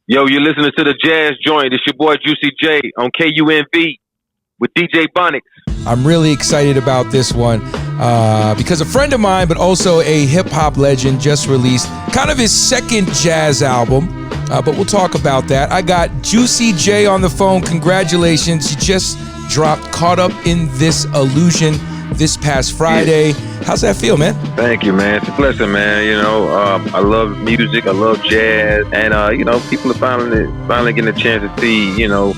Yo, you're listening to the Jazz Joint. It's your boy Juicy J on KUNV with DJ Bonics. I'm really excited about this one because a friend of mine, but also a hip-hop legend, just released kind of his second jazz album, but we'll talk about that. I got Juicy J on the phone. Congratulations. He just dropped Caught Up in This Illusion this past Friday. Yeah. How's that feel, man? Thank you, man. It's a blessing, man. You know, I love music. I love jazz. And, you know, people are finally getting a chance to see, you know,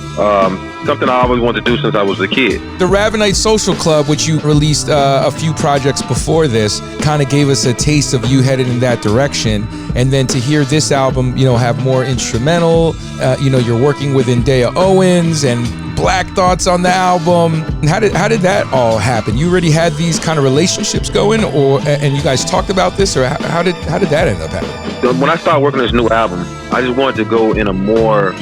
something I always wanted to do since I was a kid. The Ravenite Social Club, which you released a few projects before this, kind of gave us a taste of you headed in that direction. And then to hear this album, you know, have more instrumental, you know, you're working with Indea Owens and Black Thoughts on the album. How did that all happen? You already had these kind of relationships going, and you guys talked about this, or how did that end up happening? So when I started working on this new album, I just wanted to go in a more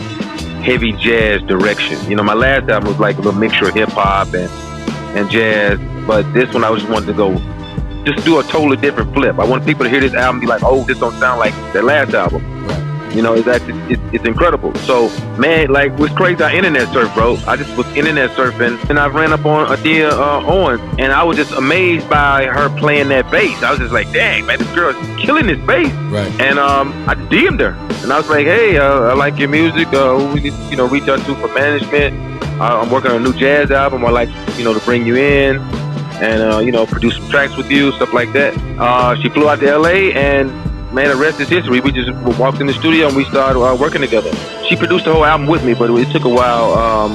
heavy jazz direction. You know, my last album was like a little mixture of hip hop and jazz, but this one I just wanted to go just do a totally different flip. I want people to hear this album and be like, oh, this don't sound like that last album. Right. You know, it's incredible. So, man, like, what's crazy, I internet surf, bro. I just was internet surfing, and I ran up on Indea Owens, and I was just amazed by her playing that bass. I was just like, dang, man, this girl's killing this bass. Right. And I DM'd her, and I was like, hey, I like your music. Who we need, you know, reach out to for management. I'm working on a new jazz album. I'd like, you know, to bring you in and, you know, produce some tracks with you, stuff like that. She flew out to L.A., and man, the rest is history. We just walked in the studio and we started working together. She produced the whole album with me, but it took a while.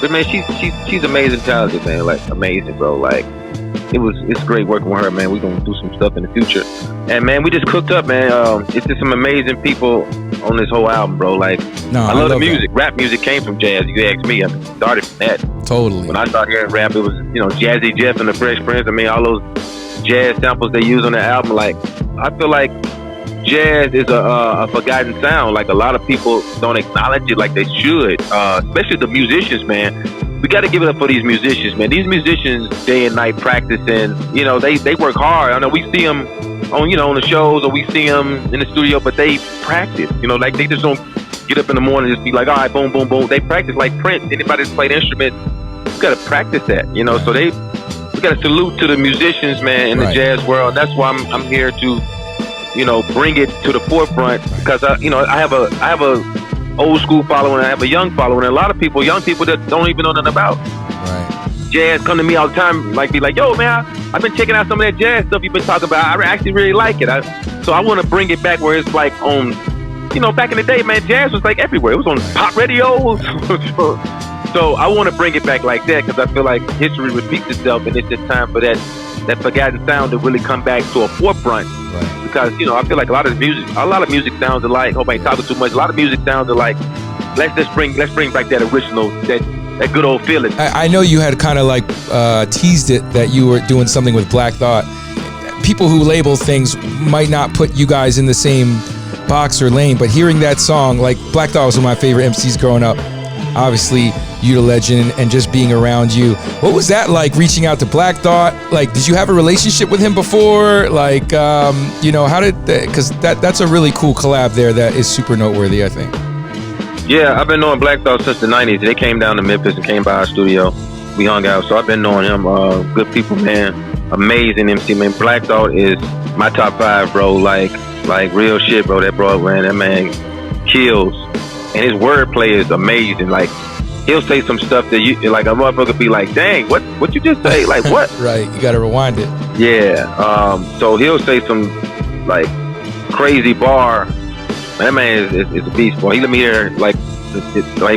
But man, she's amazing, talented, man. Like, amazing, bro. Like, it's great working with her, man. We're gonna do some stuff in the future. And man, we just cooked up, man. It's just some amazing people on this whole album, bro. Like, I love the music. That. Rap music came from jazz. You ask me, I mean, it started from that. Totally. When I started hearing rap, it was, you know, Jazzy Jeff and the Fresh Prince. I mean, all those jazz samples they use on the album. Like, I feel like jazz is a forgotten sound. Like, a lot of people don't acknowledge it like they should, especially the musicians, man. We got to give it up for these musicians, man. These musicians, day and night practicing, you know, they work hard. I know we see them on, you know, on the shows, or we see them in the studio, but they practice, you know, like, they just don't get up in the morning and just be like, all right, boom, boom, boom. They practice like Prince. Anybody that's played instruments, you got to practice that, you know. So we got to salute to the musicians, man, in the jazz world. That's why I'm here to, you know, bring it to the forefront, because I have a old school following, I have a young following, and a lot of people, young people that don't even know nothing about jazz, come to me all the time, like, be like, yo, man, I've been checking out some of that jazz stuff you've been talking about. I actually really like it. So I want to bring it back where it's like on, you know, back in the day, man, jazz was like everywhere. It was on pop radios. So I want to bring it back like that, because I feel like history repeats itself, and it's just time for that forgotten sound to really come back to a forefront. Right. Because, you know, I feel like a lot of music sounds alike. Hope I ain't talking too much. A lot of music sounds alike. Let's bring back that original, that good old feeling. I know you had kind of like teased it that you were doing something with Black Thought. People who label things might not put you guys in the same box or lane, but hearing that song, like, Black Thought was one of my favorite MCs growing up. Obviously, you the legend, and just being around you. What was that like, reaching out to Black Thought? Like, did you have a relationship with him before? Like, you know, how did that, because that's a really cool collab there that is super noteworthy, I think. Yeah, I've been knowing Black Thought since the 90s. They came down to Memphis and came by our studio. We hung out, so I've been knowing him. Good people, man. Amazing MC, man. Black Thought is my top 5, bro. Like real shit, bro. That bro, man, that man kills. And his wordplay is amazing. Like, he'll say some stuff that you, like, a motherfucker be like, dang, what you just say? Like, what? Right, you gotta rewind it. Yeah. So he'll say some, like, crazy bar. Man, that man is a beast, boy. He let me hear, like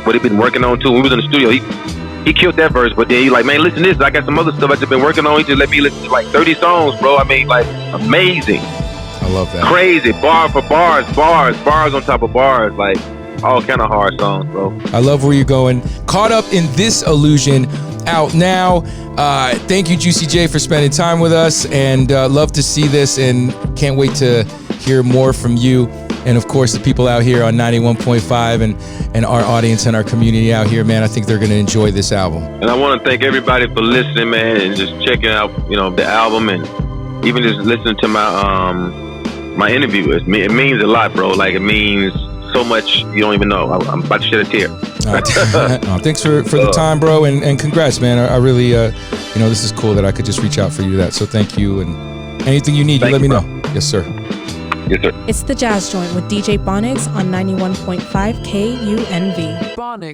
what he been working on too. When we was in the studio, he killed that verse, but then he like, man, listen to this. I got some other stuff I just been working on. He just let me listen to like 30 songs, bro. I mean, like, amazing. I love that. Crazy, bar for bars on top of bars, like, all kind of hard songs, bro. I love where you're going. Caught Up in This Illusion, out now. Thank you, Juicy J, for spending time with us, and love to see this, and can't wait to hear more from you. And of course, the people out here on 91.5 and our audience and our community out here, man, I think they're going to enjoy this album. And I want to thank everybody for listening, man, and just checking out, you know, the album, and even just listening to my interview. It means a lot, bro. Like, it means so much you don't even know. I'm about to shed a tear. Thanks for the time, bro, and congrats, man. I really, this is cool that I could just reach out for you that. So thank you, and anything you need, you let me know. Yes, sir. Yes, sir. It's The Jazz Joint with DJ Bonics on 91.5 KUNV. Bonics.